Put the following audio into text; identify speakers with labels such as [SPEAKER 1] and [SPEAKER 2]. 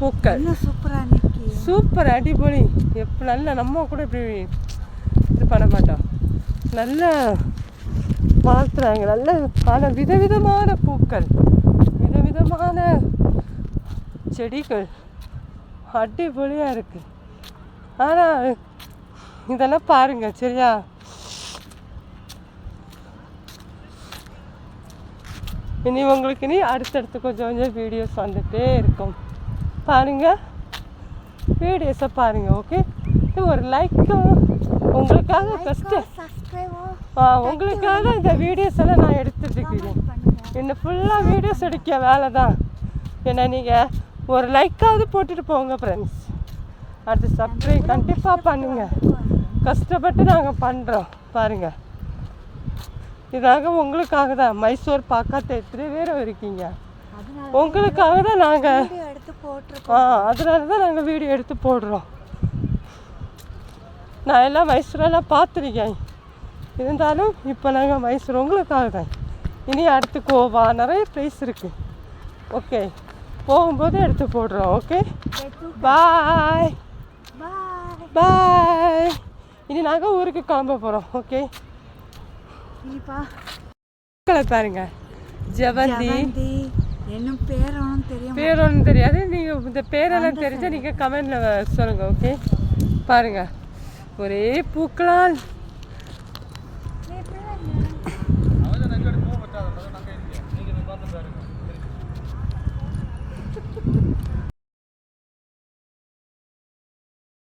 [SPEAKER 1] பூக்கள். சூப்பர், அடிப்பொலி. எப்போ நல்ல நம்ம கூட இப்படி இது பண்ண மாட்டோம். நல்ல வளர்த்துறாங்க. நல்ல பல விதவிதமான பூக்கள், விதவிதமான செடிகள், அடிப்பொலியாக இருக்குது. ஆனால் இதெல்லாம் பாருங்க சரியா. இனி உங்களுக்கு அடுத்தடுத்து கொஞ்சம் கொஞ்சம் வீடியோஸ் வந்துகிட்டே இருக்கும். பாருங்கள், வீடியோஸை பாருங்கள். ஓகே, ஒரு லைக்கும் உங்களுக்காக ஃபஸ்ட்டு உங்களுக்காக இந்த வீடியோஸ் எல்லாம் நான் எடுத்துட்டுருக்கேன். இன்னும் ஃபுல்லாக வீடியோஸ் எடுக்க வேலை தான். ஏன்னா நீங்கள் ஒரு லைக்காவது போட்டுட்டு போங்க ஃப்ரெண்ட்ஸ். அடுத்து சப்ஸ்கிரைப் கண்டிப்பாக பண்ணுங்க. கஷ்டப்பட்டு நாங்கள் பண்ணுறோம் பாருங்கள். இதாக உங்களுக்காக தான். மைசூர் பார்க்காத எத்தனை பேர் இருக்கீங்க. உங்களுக்காக தான் நாங்கள் அதனால தான் நாங்கள் வீடியோ எடுத்து போடுறோம். நான் எல்லாம் மைசூரெல்லாம் பார்த்துருக்கேன். இருந்தாலும் இப்போ நாங்கள் மைசூர் உங்களுக்காக தான். இனி அடுத்து கோவா நிறைய ப்ளேஸ் இருக்குது. ஓகே, போகும்போது எடுத்து போடுறோம். ஓகே, பாய் பாய். இனி நாங்கள் ஊருக்கு கிளம்ப போகிறோம். ஓகே, பாருங்க. ஜெவந்தி
[SPEAKER 2] என்ன
[SPEAKER 1] பேர் ஒன்றும் தெரியாது. நீங்கள் இந்த பேரெல்லாம் தெரிஞ்சால் நீங்கள் கமெண்டில் சொல்லுங்கள். ஓகே, பாருங்கள் ஒரே பூக்களால்